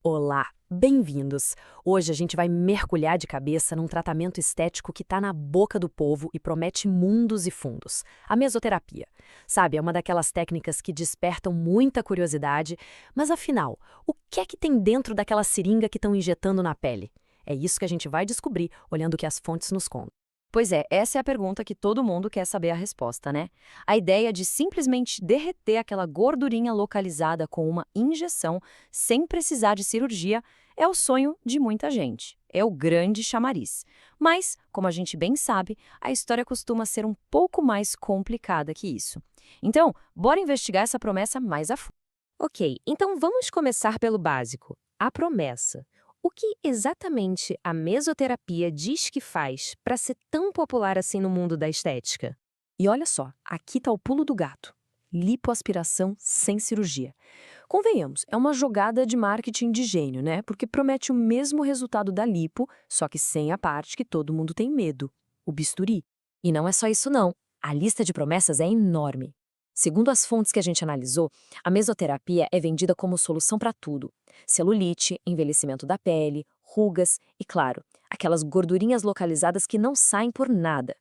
Olá, bem-vindos! Hoje a gente vai mergulhar de cabeça num tratamento estético que está na boca do povo e promete mundos e fundos. A mesoterapia. Sabe, é uma daquelas técnicas que despertam muita curiosidade, mas afinal, o que é que tem dentro daquela seringa que estão injetando na pele? É isso que a gente vai descobrir olhando o que as fontes nos contam. Pois é, essa é a pergunta que todo mundo quer saber a resposta, né? A ideia de simplesmente derreter aquela gordurinha localizada com uma injeção, sem precisar de cirurgia, é o sonho de muita gente. É o grande chamariz. Mas, como a gente bem sabe, a história costuma ser um pouco mais complicada que isso. Então, bora investigar essa promessa mais a fundo. Ok, então vamos começar pelo básico, a promessa. O que exatamente a mesoterapia diz que faz para ser tão popular assim no mundo da estética? E olha só, aqui está o pulo do gato. Lipoaspiração sem cirurgia. Convenhamos, é uma jogada de marketing de gênio, né? Porque promete o mesmo resultado da lipo, só que sem a parte que todo mundo tem medo, o bisturi. E não é só isso não. A lista de promessas é enorme. Segundo as fontes que a gente analisou, a mesoterapia é vendida como solução para tudo: celulite, envelhecimento da pele, rugas e, claro, aquelas gordurinhas localizadas que não saem por nada.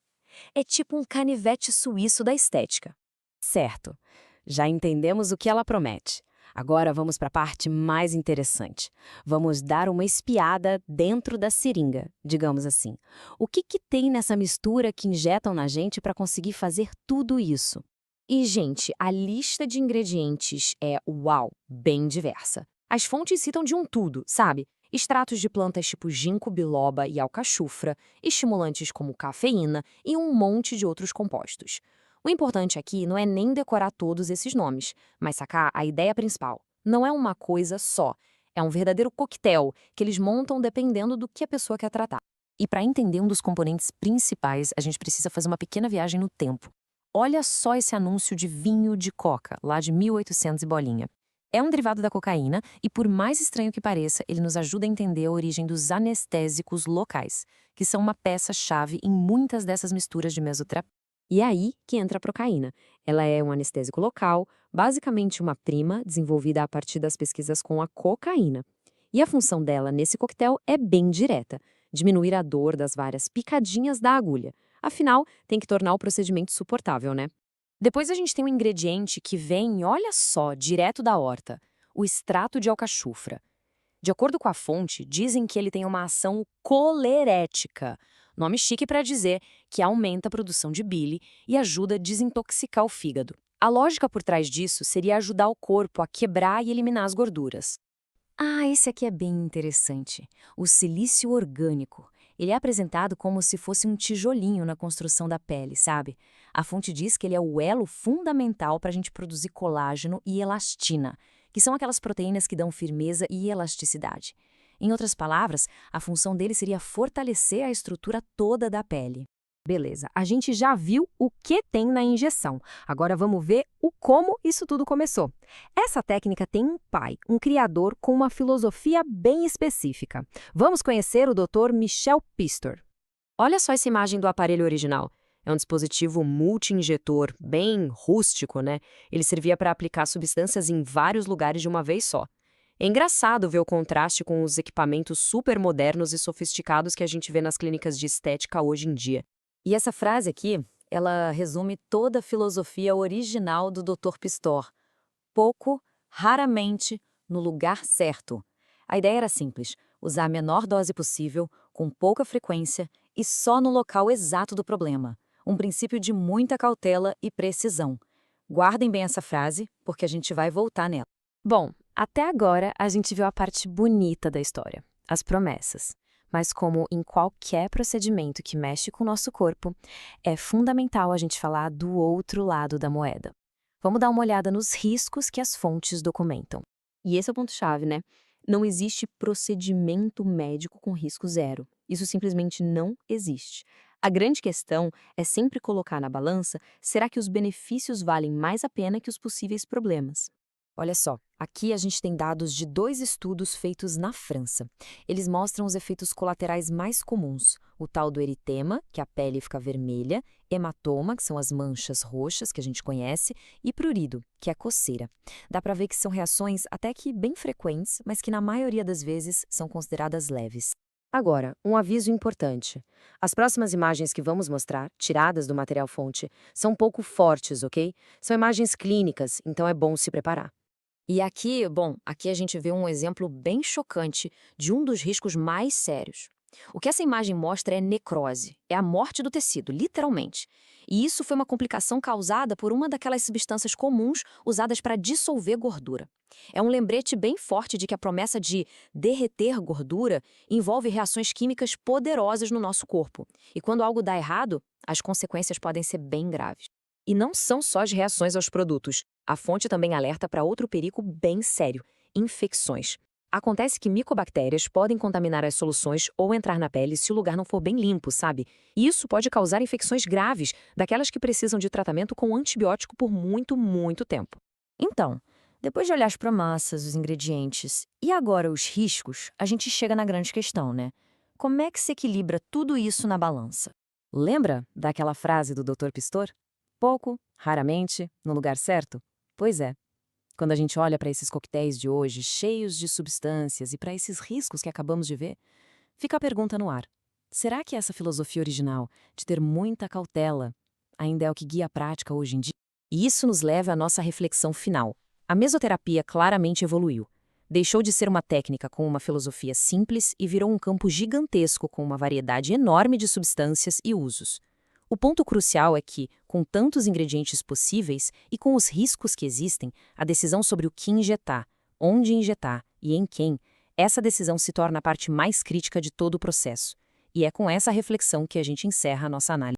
É tipo um canivete suíço da estética. Certo, já entendemos o que ela promete. Agora vamos para a parte mais interessante. Vamos dar uma espiada dentro da seringa, digamos assim. O que tem nessa mistura que injetam na gente para conseguir fazer tudo isso? E, gente, a lista de ingredientes é, uau, bem diversa. As fontes citam de um tudo, sabe? Extratos de plantas tipo ginkgo biloba e alcachofra, estimulantes como cafeína e um monte de outros compostos. O importante aqui não é nem decorar todos esses nomes, mas sacar a ideia principal. Não é uma coisa só, é um verdadeiro coquetel que eles montam dependendo do que a pessoa quer tratar. E para entender um dos componentes principais, a gente precisa fazer uma pequena viagem no tempo. Olha só esse anúncio de vinho de coca, lá de 1800 e bolinha. É um derivado da cocaína e, por mais estranho que pareça, ele nos ajuda a entender a origem dos anestésicos locais, que são uma peça-chave em muitas dessas misturas de mesoterapia. E é aí que entra a procaína. Ela é um anestésico local, basicamente uma prima desenvolvida a partir das pesquisas com a cocaína. E a função dela nesse coquetel é bem direta: diminuir a dor das várias picadinhas da agulha. Afinal, tem que tornar o procedimento suportável, né? Depois a gente tem um ingrediente que vem, olha só, direto da horta, o extrato de alcachofra. De acordo com a fonte, dizem que ele tem uma ação colerética, nome chique para dizer que aumenta a produção de bile e ajuda a desintoxicar o fígado. A lógica por trás disso seria ajudar o corpo a quebrar e eliminar as gorduras. Ah, esse aqui é bem interessante. O silício orgânico. Ele é apresentado como se fosse um tijolinho na construção da pele, sabe? A fonte diz que ele é o elo fundamental para a gente produzir colágeno e elastina, que são aquelas proteínas que dão firmeza e elasticidade. Em outras palavras, a função dele seria fortalecer a estrutura toda da pele. Beleza, a gente já viu o que tem na injeção. Agora vamos ver o como isso tudo começou. Essa técnica tem um pai, um criador com uma filosofia bem específica. Vamos conhecer o Dr. Michel Pistor. Olha só essa imagem do aparelho original. É um dispositivo multi-injetor, bem rústico, né? Ele servia para aplicar substâncias em vários lugares de uma vez só. É engraçado ver o contraste com os equipamentos super modernos e sofisticados que a gente vê nas clínicas de estética hoje em dia. E essa frase aqui, ela resume toda a filosofia original do Dr. Pistor. Pouco, raramente, no lugar certo. A ideia era simples: usar a menor dose possível, com pouca frequência e só no local exato do problema. Um princípio de muita cautela e precisão. Guardem bem essa frase, porque a gente vai voltar nela. Bom, até agora a gente viu a parte bonita da história, as promessas. Mas como em qualquer procedimento que mexe com o nosso corpo, é fundamental a gente falar do outro lado da moeda. Vamos dar uma olhada nos riscos que as fontes documentam. E esse é o ponto-chave, né? Não existe procedimento médico com risco zero. Isso simplesmente não existe. A grande questão é sempre colocar na balança: será que os benefícios valem mais a pena que os possíveis problemas? Olha só, aqui a gente tem dados de 2 estudos feitos na França. Eles mostram os efeitos colaterais mais comuns, o tal do eritema, que a pele fica vermelha, hematoma, que são as manchas roxas que a gente conhece, e prurido, que é coceira. Dá para ver que são reações até que bem frequentes, mas que na maioria das vezes são consideradas leves. Agora, um aviso importante. As próximas imagens que vamos mostrar, tiradas do material-fonte, são um pouco fortes, ok? São imagens clínicas, então é bom se preparar. E aqui, bom, aqui a gente vê um exemplo bem chocante de um dos riscos mais sérios. O que essa imagem mostra é necrose, é a morte do tecido, literalmente. E isso foi uma complicação causada por uma daquelas substâncias comuns usadas para dissolver gordura. É um lembrete bem forte de que a promessa de derreter gordura envolve reações químicas poderosas no nosso corpo. E quando algo dá errado, as consequências podem ser bem graves. E não são só as reações aos produtos. A fonte também alerta para outro perigo bem sério: infecções. Acontece que micobactérias podem contaminar as soluções ou entrar na pele se o lugar não for bem limpo, sabe? E isso pode causar infecções graves, daquelas que precisam de tratamento com antibiótico por muito, muito tempo. Então, depois de olhar as promessas, os ingredientes e agora os riscos, a gente chega na grande questão, né? Como é que se equilibra tudo isso na balança? Lembra daquela frase do Dr. Pistor? Pouco, raramente, no lugar certo? Pois é. Quando a gente olha para esses coquetéis de hoje, cheios de substâncias, e para esses riscos que acabamos de ver, fica a pergunta no ar. Será que essa filosofia original, de ter muita cautela, ainda é o que guia a prática hoje em dia? E isso nos leva à nossa reflexão final. A mesoterapia claramente evoluiu. Deixou de ser uma técnica com uma filosofia simples e virou um campo gigantesco com uma variedade enorme de substâncias e usos. O ponto crucial é que, com tantos ingredientes possíveis e com os riscos que existem, a decisão sobre o que injetar, onde injetar e em quem, essa decisão se torna a parte mais crítica de todo o processo. E é com essa reflexão que a gente encerra a nossa análise.